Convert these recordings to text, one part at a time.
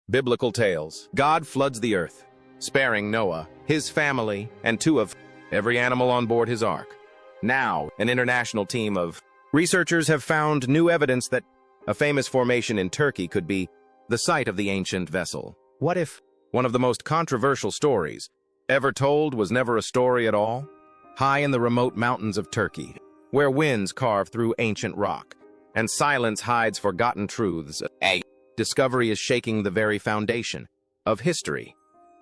Biblical tales. God floods the earth, sparing Noah, his family, and two of every animal on board his ark. Now, an international team of researchers have found new evidence that a famous formation in Turkey could be the site of the ancient vessel. What if one of the most controversial stories ever told was never a story at all? High in the remote mountains of Turkey, where winds carve through ancient rock and silence hides forgotten truths, a discovery is shaking the very foundation of history.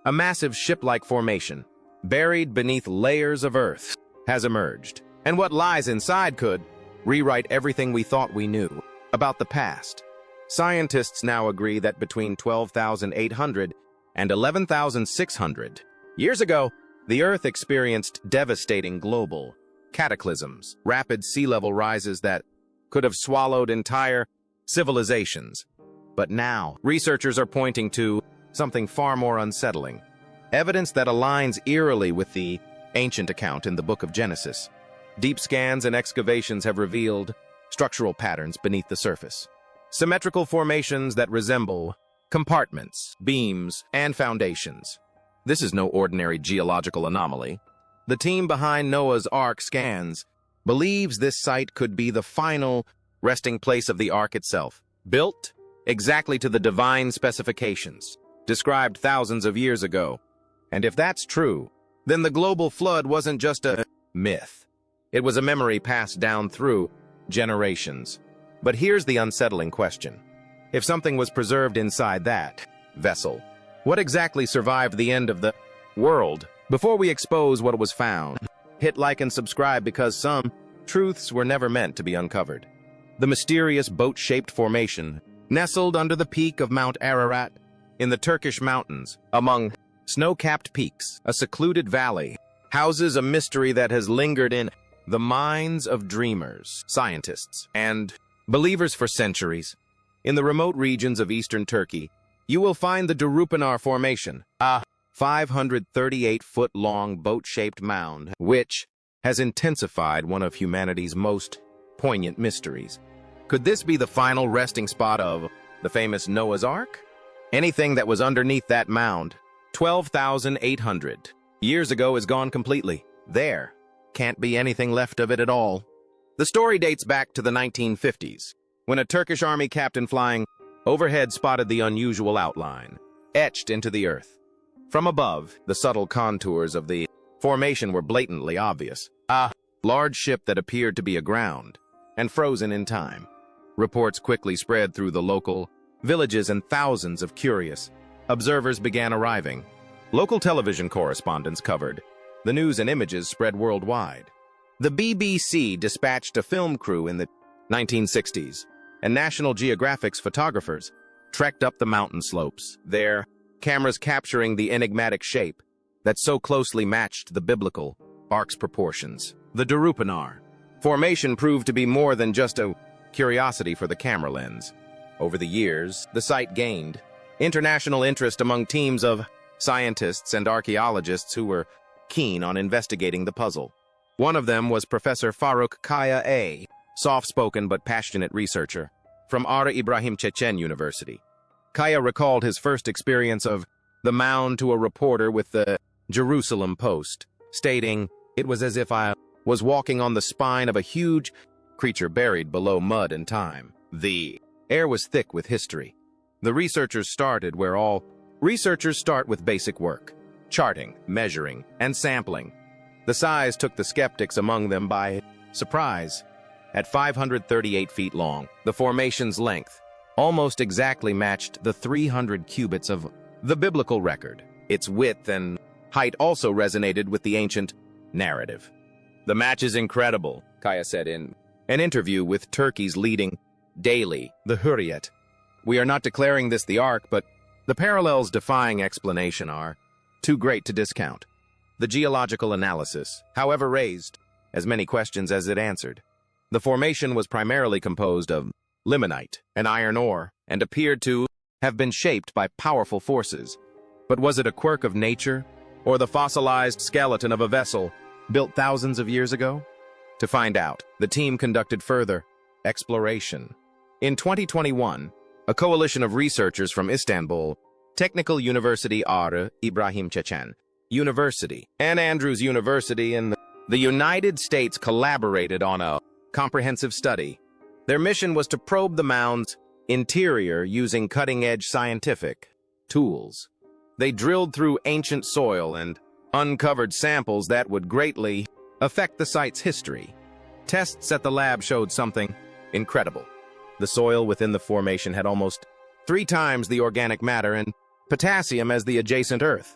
A massive ship-like formation, buried beneath layers of earth, has emerged, and what lies inside could rewrite everything we thought we knew about the past. Scientists now agree that between 12,800 and 11,600 years ago, the Earth experienced devastating global cataclysms, rapid sea level rises that could have swallowed entire civilizations. But now, researchers are pointing to something far more unsettling, evidence that aligns eerily with the ancient account in the book of Genesis. Deep scans and excavations have revealed structural patterns beneath the surface, symmetrical formations that resemble compartments, beams, and foundations. This is no ordinary geological anomaly. The team behind Noah's Ark scans believes this site could be the final resting place of the Ark itself, built exactly to the divine specifications described thousands of years ago. And if that's true, then the global flood wasn't just a myth. It was a memory passed down through generations. But here's the unsettling question. If something was preserved inside that vessel, what exactly survived the end of the world? Before we expose what was found, hit like and subscribe because some truths were never meant to be uncovered. The mysterious boat-shaped formation, nestled under the peak of Mount Ararat in the Turkish mountains, among snow-capped peaks, a secluded valley, houses a mystery that has lingered in the minds of dreamers, scientists, and believers for centuries. In the remote regions of eastern Turkey, you will find the Durupinar Formation, a 538-foot-long boat-shaped mound, which has intensified one of humanity's most poignant mysteries. Could this be the final resting spot of the famous Noah's Ark? Anything that was underneath that mound, 12,800 years ago, is gone completely. There can't be anything left of it at all. The story dates back to the 1950s, when a Turkish army captain flying overhead spotted the unusual outline, etched into the earth. From above, the subtle contours of the formation were blatantly obvious. A large ship that appeared to be aground and frozen in time. Reports quickly spread through the local villages and thousands of curious observers began arriving. Local television correspondents covered. The news and images spread worldwide. The BBC dispatched a film crew in the 1960s, and National Geographic's photographers trekked up the mountain slopes, their cameras capturing the enigmatic shape that so closely matched the biblical ark's proportions. The Durupinar formation proved to be more than just a curiosity for the camera lens. Over the years, the site gained international interest among teams of scientists and archaeologists who were keen on investigating the puzzle. One of them was Professor Faruk Kaya, a soft-spoken but passionate researcher from Ara Ibrahim Chechen University. Kaya recalled his first experience of the mound to a reporter with the Jerusalem Post, stating, "It was as if I was walking on the spine of a huge creature buried below mud and time." The air was thick with history. The researchers started where all researchers start, with basic work: charting, measuring, and sampling. The size took the skeptics among them by surprise. At 538 feet long, the formation's length almost exactly matched the 300 cubits of the biblical record. Its width and height also resonated with the ancient narrative. "The match is incredible," Kaya said in an interview with Turkey's leading daily, the Hurriyet. "We are not declaring this the Ark, but the parallels defying explanation are too great to discount." The geological analysis, however, raised as many questions as it answered. The formation was primarily composed of limonite, an iron ore, and appeared to have been shaped by powerful forces. But was it a quirk of nature, or the fossilized skeleton of a vessel built thousands of years ago? To find out, the team conducted further exploration. In 2021, a coalition of researchers from Istanbul Technical University Ibrahim Chechen University and Andrews University in the United States collaborated on a comprehensive study. Their mission was to probe the mound's interior using cutting-edge scientific tools. They drilled through ancient soil and uncovered samples that would greatly affect the site's history. Tests at the lab showed something incredible. The soil within the formation had almost 3 times the organic matter and potassium as the adjacent earth.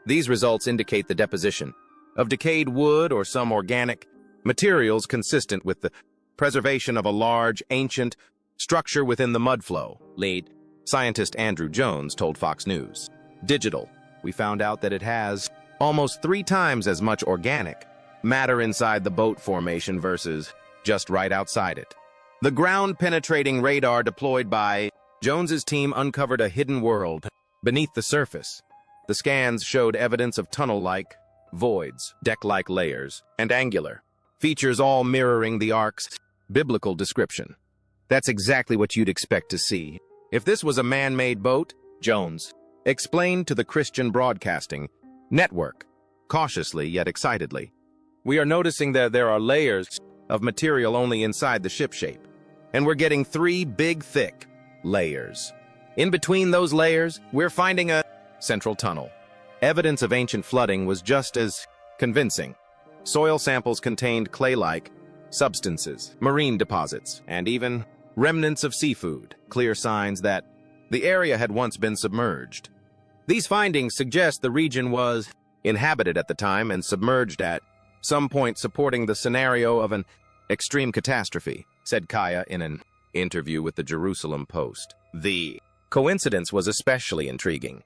These results indicate the deposition of decayed wood or some organic materials consistent with the preservation of a large, ancient structure within the mudflow. Lead scientist Andrew Jones told Fox News Digital, we found out that it has almost 3 times as much organic matter inside the boat formation versus just right outside it. The ground-penetrating radar deployed by Jones's team uncovered a hidden world beneath the surface. The scans showed evidence of tunnel-like voids, deck-like layers, and angular features, all mirroring the ark's biblical description. That's exactly what you'd expect to see if this was a man-made boat, Jones explained to the Christian Broadcasting Network, cautiously yet excitedly. We are noticing that there are layers of material only inside the ship shape, and we're getting 3 big, thick layers. In between those layers, we're finding a central tunnel. Evidence of ancient flooding was just as convincing. Soil samples contained clay-like substances, marine deposits, and even remnants of seafood, clear signs that the area had once been submerged. These findings suggest the region was inhabited at the time and submerged at some point, supporting the scenario of an extreme catastrophe, said Kaya in an interview with the Jerusalem Post. The coincidence was especially intriguing.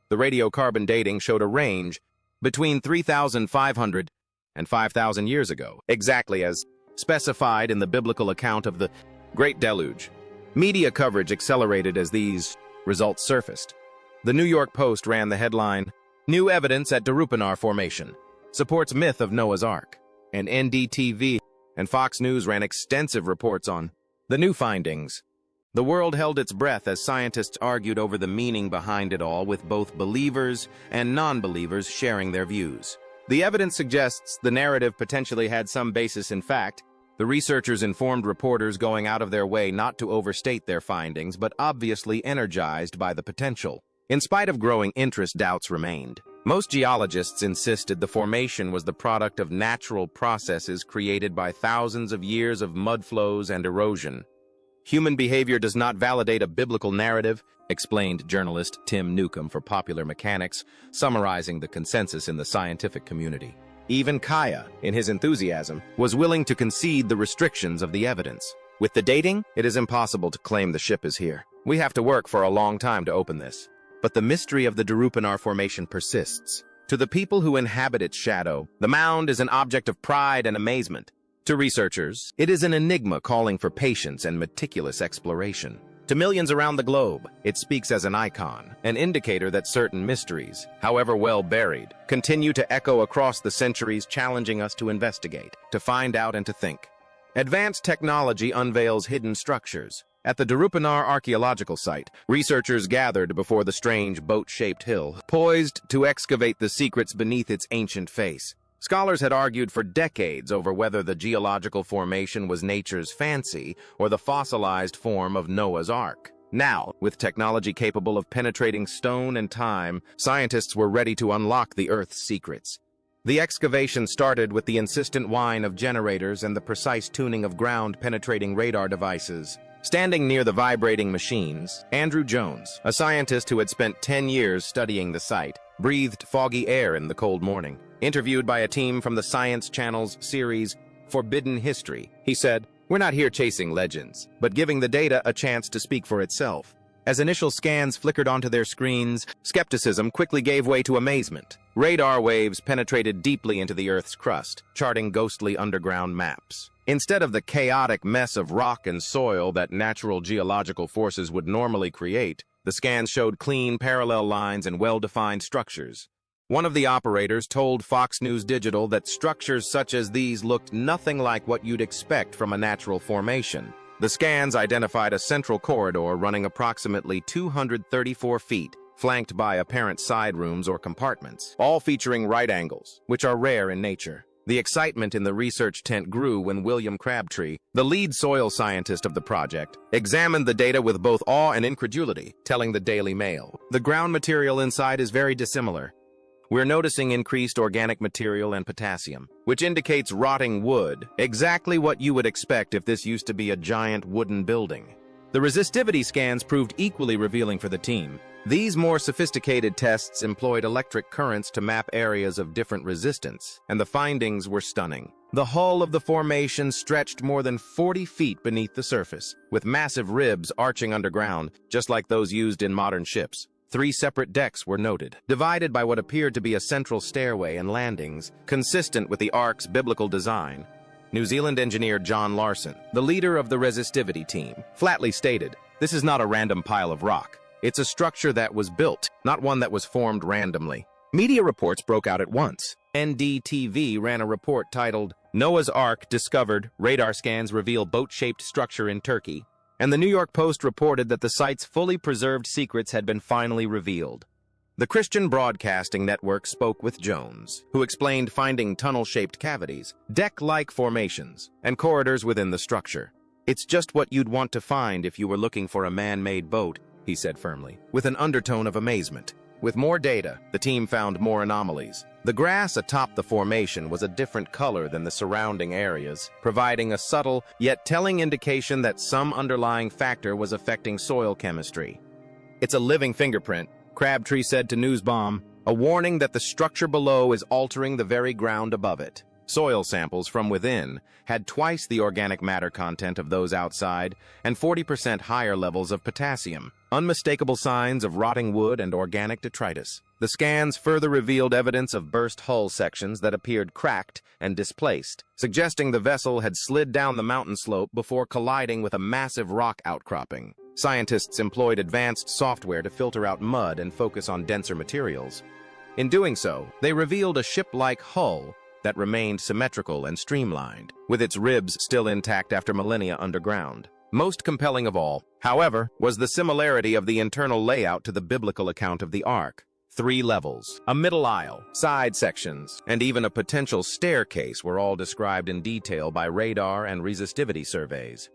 The radiocarbon dating showed a range between 3,500 and 5,000 years ago, exactly as specified in the biblical account of the Great Deluge. Media coverage accelerated as these results surfaced. The New York Post ran the headline, "New Evidence at Darupanar Formation Supports Myth of Noah's Ark," and NDTV and Fox News ran extensive reports on the new findings. The world held its breath as scientists argued over the meaning behind it all, with both believers and non-believers sharing their views. The evidence suggests the narrative potentially had some basis in fact. The researchers informed reporters, going out of their way not to overstate their findings, but obviously energized by the potential. In spite of growing interest, doubts remained. Most geologists insisted the formation was the product of natural processes created by thousands of years of mud flows and erosion. Human behavior does not validate a biblical narrative, explained journalist Tim Newcomb for Popular Mechanics, summarizing the consensus in the scientific community. Even Kaya, in his enthusiasm, was willing to concede the restrictions of the evidence. With the dating, it is impossible to claim the ship is here. We have to work for a long time to open this. But the mystery of the Darupanar Formation persists. To the people who inhabit its shadow, the mound is an object of pride and amazement. To researchers, it is an enigma calling for patience and meticulous exploration. To millions around the globe, it speaks as an icon, an indicator that certain mysteries, however well buried, continue to echo across the centuries, challenging us to investigate, to find out, and to think. Advanced technology unveils hidden structures. At the Darupanar archaeological site, researchers gathered before the strange boat-shaped hill, poised to excavate the secrets beneath its ancient face. Scholars had argued for decades over whether the geological formation was nature's fancy or the fossilized form of Noah's Ark. Now, with technology capable of penetrating stone and time, scientists were ready to unlock the Earth's secrets. The excavation started with the insistent whine of generators and the precise tuning of ground-penetrating radar devices. Standing near the vibrating machines, Andrew Jones, a scientist who had spent 10 years studying the site, breathed foggy air in the cold morning. Interviewed by a team from the Science Channel's series Forbidden History, he said, "We're not here chasing legends, but giving the data a chance to speak for itself." As initial scans flickered onto their screens, skepticism quickly gave way to amazement. Radar waves penetrated deeply into the Earth's crust, charting ghostly underground maps. Instead of the chaotic mess of rock and soil that natural geological forces would normally create, the scans showed clean, parallel lines and well-defined structures. One of the operators told Fox News Digital that structures such as these looked nothing like what you'd expect from a natural formation. The scans identified a central corridor running approximately 234 feet, flanked by apparent side rooms or compartments, all featuring right angles, which are rare in nature. The excitement in the research tent grew when William Crabtree, the lead soil scientist of the project, examined the data with both awe and incredulity, telling the Daily Mail, "The ground material inside is very dissimilar. We're noticing increased organic material and potassium, which indicates rotting wood, exactly what you would expect if this used to be a giant wooden building." The resistivity scans proved equally revealing for the team. These more sophisticated tests employed electric currents to map areas of different resistance, and the findings were stunning. The hull of the formation stretched more than 40 feet beneath the surface, with massive ribs arching underground, just like those used in modern ships. 3 separate decks were noted, divided by what appeared to be a central stairway and landings, consistent with the ark's biblical design. New Zealand engineer John Larson, the leader of the resistivity team, flatly stated, "This is not a random pile of rock. It's a structure that was built, not one that was formed randomly." Media reports broke out at once. NDTV ran a report titled, "Noah's Ark Discovered, Radar Scans Reveal Boat-Shaped Structure in Turkey," and the New York Post reported that the site's fully preserved secrets had been finally revealed. The Christian Broadcasting Network spoke with Jones, who explained finding tunnel-shaped cavities, deck-like formations, and corridors within the structure. "It's just what you'd want to find if you were looking for a man-made boat," he said firmly, with an undertone of amazement. With more data, the team found more anomalies. The grass atop the formation was a different color than the surrounding areas, providing a subtle yet telling indication that some underlying factor was affecting soil chemistry. "It's a living fingerprint," Crabtree said to Newsbomb, "a warning that the structure below is altering the very ground above it." Soil samples from within had twice the organic matter content of those outside and 40% higher levels of potassium, unmistakable signs of rotting wood and organic detritus. The scans further revealed evidence of burst hull sections that appeared cracked and displaced, suggesting the vessel had slid down the mountain slope before colliding with a massive rock outcropping. Scientists employed advanced software to filter out mud and focus on denser materials. In doing so, they revealed a ship-like hull that remained symmetrical and streamlined, with its ribs still intact after millennia underground. Most compelling of all, however, was the similarity of the internal layout to the biblical account of the Ark. 3 levels, a middle aisle, side sections, and even a potential staircase were all described in detail by radar and resistivity surveys.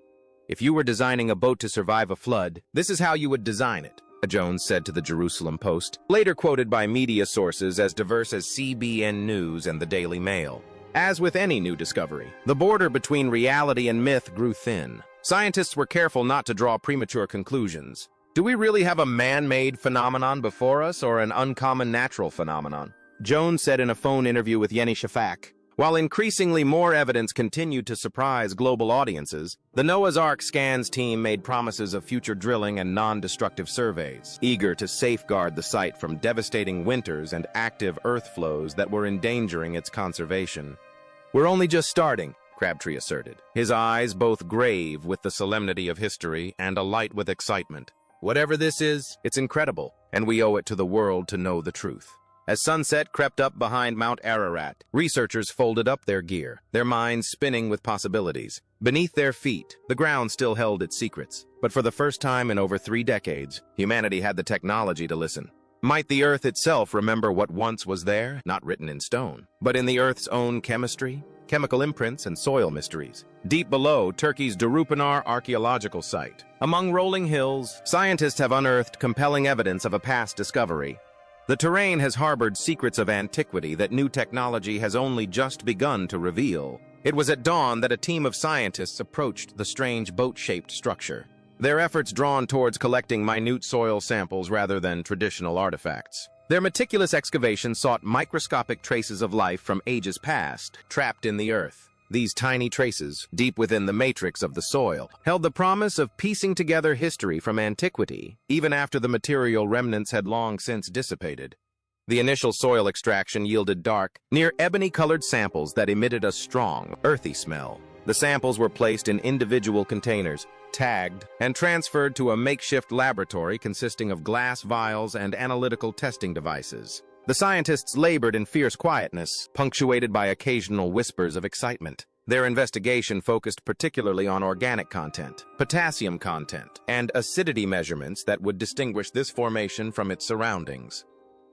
"If you were designing a boat to survive a flood, this is how you would design it," Jones said to the Jerusalem Post, later quoted by media sources as diverse as CBN News and the Daily Mail. As with any new discovery, the border between reality and myth grew thin. Scientists were careful not to draw premature conclusions. Do we really have a man-made phenomenon before us or an uncommon natural phenomenon? Jones said in a phone interview with Yeni Shafak. While increasingly more evidence continued to surprise global audiences, the Noah's Ark scans team made promises of future drilling and non-destructive surveys, eager to safeguard the site from devastating winters and active earth flows that were endangering its conservation. "We're only just starting," Crabtree asserted, his eyes both grave with the solemnity of history and alight with excitement. "Whatever this is, it's incredible, and we owe it to the world to know the truth." As sunset crept up behind Mount Ararat, researchers folded up their gear, their minds spinning with possibilities. Beneath their feet, the ground still held its secrets. But for the first time in over 3 decades, humanity had the technology to listen. Might the Earth itself remember what once was there, not written in stone, but in the Earth's own chemistry, chemical imprints, and soil mysteries? Deep below Turkey's Durupinar archaeological site, among rolling hills, scientists have unearthed compelling evidence of a past discovery. The terrain has harbored secrets of antiquity that new technology has only just begun to reveal. It was at dawn that a team of scientists approached the strange boat-shaped structure, their efforts drawn towards collecting minute soil samples rather than traditional artifacts. Their meticulous excavation sought microscopic traces of life from ages past, trapped in the earth. These tiny traces, deep within the matrix of the soil, held the promise of piecing together history from antiquity, even after the material remnants had long since dissipated. The initial soil extraction yielded dark, near ebony-colored samples that emitted a strong, earthy smell. The samples were placed in individual containers, tagged, and transferred to a makeshift laboratory consisting of glass vials and analytical testing devices. The scientists labored in fierce quietness, punctuated by occasional whispers of excitement. Their investigation focused particularly on organic content, potassium content, and acidity measurements that would distinguish this formation from its surroundings.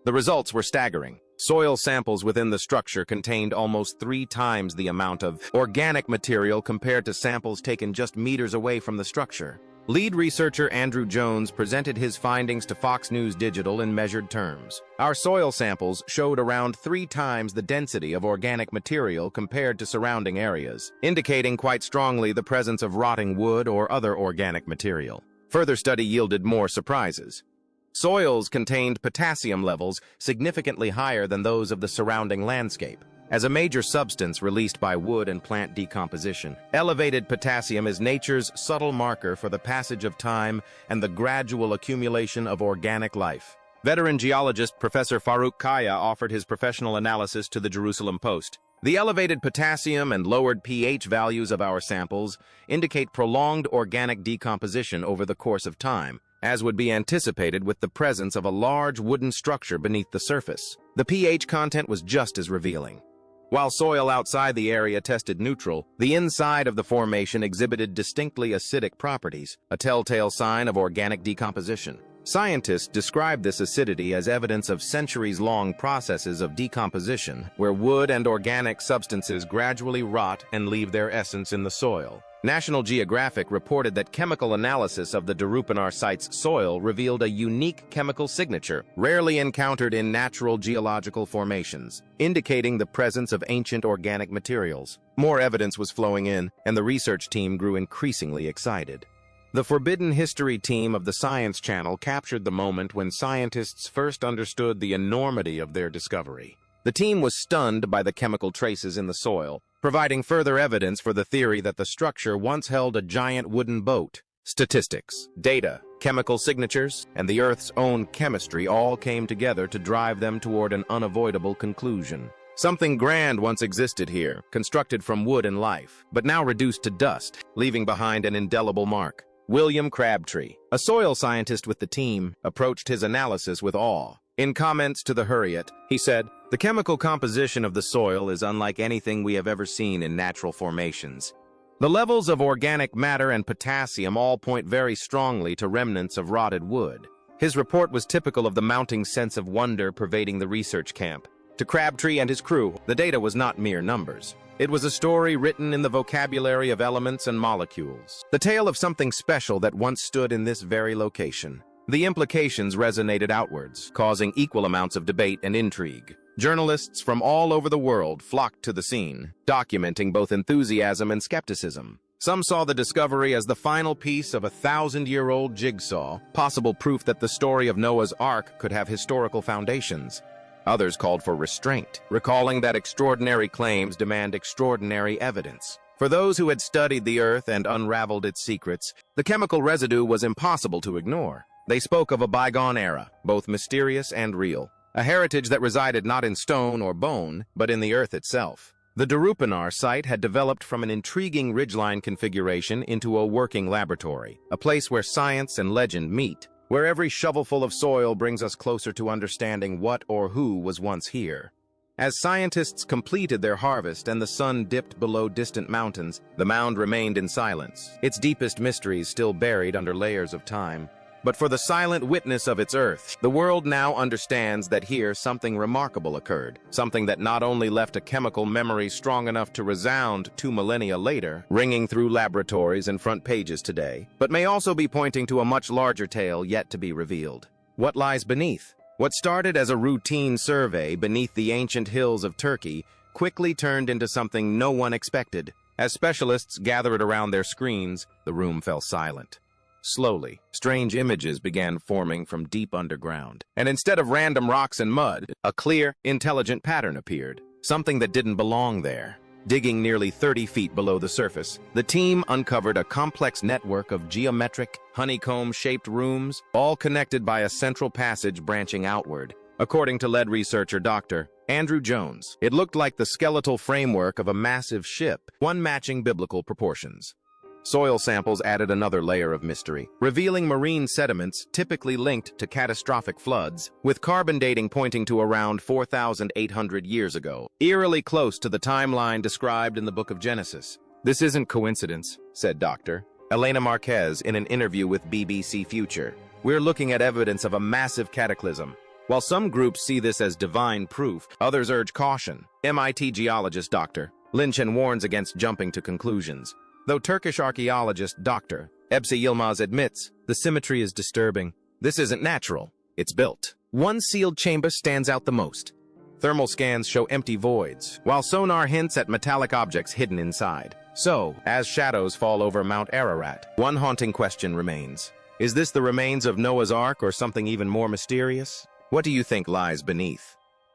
The results were staggering. Soil samples within the structure contained almost 3 times the amount of organic material compared to samples taken just meters away from the structure. Lead researcher Andrew Jones presented his findings to Fox News Digital in measured terms. Our soil samples showed around 3 times the density of organic material compared to surrounding areas, indicating quite strongly the presence of rotting wood or other organic material. Further study yielded more surprises. Soils contained potassium levels significantly higher than those of the surrounding landscape. As a major substance released by wood and plant decomposition, elevated potassium is nature's subtle marker for the passage of time and the gradual accumulation of organic life. Veteran geologist Professor Farouk Kaya offered his professional analysis to the Jerusalem Post. The elevated potassium and lowered pH values of our samples indicate prolonged organic decomposition over the course of time, as would be anticipated with the presence of a large wooden structure beneath the surface. The pH content was just as revealing. While soil outside the area tested neutral, the inside of the formation exhibited distinctly acidic properties, a telltale sign of organic decomposition. Scientists describe this acidity as evidence of centuries-long processes of decomposition, where wood and organic substances gradually rot and leave their essence in the soil. National Geographic reported that chemical analysis of the Darupanar site's soil revealed a unique chemical signature, rarely encountered in natural geological formations, indicating the presence of ancient organic materials. More evidence was flowing in, and the research team grew increasingly excited. The Forbidden History team of the Science Channel captured the moment when scientists first understood the enormity of their discovery. The team was stunned by the chemical traces in the soil, providing further evidence for the theory that the structure once held a giant wooden boat. Statistics, data, chemical signatures, and the Earth's own chemistry all came together to drive them toward an unavoidable conclusion. Something grand once existed here, constructed from wood and life, but now reduced to dust, leaving behind an indelible mark. William Crabtree, a soil scientist with the team, approached his analysis with awe. In comments to the Hurriyet, he said, "The chemical composition of the soil is unlike anything we have ever seen in natural formations. The levels of organic matter and potassium all point very strongly to remnants of rotted wood." His report was typical of the mounting sense of wonder pervading the research camp. To Crabtree and his crew, the data was not mere numbers. It was a story written in the vocabulary of elements and molecules, the tale of something special that once stood in this very location. The implications resonated outwards, causing equal amounts of debate and intrigue. Journalists from all over the world flocked to the scene, documenting both enthusiasm and skepticism. Some saw the discovery as the final piece of a 1,000-year-old jigsaw, possible proof that the story of Noah's Ark could have historical foundations. Others called for restraint, recalling that extraordinary claims demand extraordinary evidence. For those who had studied the Earth and unraveled its secrets, the chemical residue was impossible to ignore. They spoke of a bygone era, both mysterious and real, a heritage that resided not in stone or bone, but in the Earth itself. The Darupanar site had developed from an intriguing ridgeline configuration into a working laboratory, a place where science and legend meet, where every shovelful of soil brings us closer to understanding what or who was once here. As scientists completed their harvest and the sun dipped below distant mountains, the mound remained in silence, its deepest mysteries still buried under layers of time. But for the silent witness of its earth, the world now understands that here something remarkable occurred, something that not only left a chemical memory strong enough to resound 2 millennia later, ringing through laboratories and front pages today, but may also be pointing to a much larger tale yet to be revealed. What lies beneath? What started as a routine survey beneath the ancient hills of Turkey quickly turned into something no one expected. As specialists gathered around their screens, the room fell silent. Slowly, strange images began forming from deep underground, and instead of random rocks and mud, a clear, intelligent pattern appeared, something that didn't belong there. Digging nearly 30 feet below the surface, the team uncovered a complex network of geometric, honeycomb-shaped rooms, all connected by a central passage branching outward. According to lead researcher Dr. Andrew Jones, it looked like the skeletal framework of a massive ship, one matching biblical proportions. Soil samples added another layer of mystery, revealing marine sediments typically linked to catastrophic floods, with carbon dating pointing to around 4,800 years ago, eerily close to the timeline described in the Book of Genesis. "This isn't coincidence," said Dr. Elena Marquez in an interview with BBC Future. "We're looking at evidence of a massive cataclysm. While some groups see this as divine proof, others urge caution." MIT geologist Dr. Lynchen warns against jumping to conclusions. Though Turkish archaeologist Dr. Ebse Yilmaz admits, the symmetry is disturbing. This isn't natural, it's built. One sealed chamber stands out the most. Thermal scans show empty voids, while sonar hints at metallic objects hidden inside. So, as shadows fall over Mount Ararat, one haunting question remains. Is this the remains of Noah's Ark or something even more mysterious? What do you think lies beneath?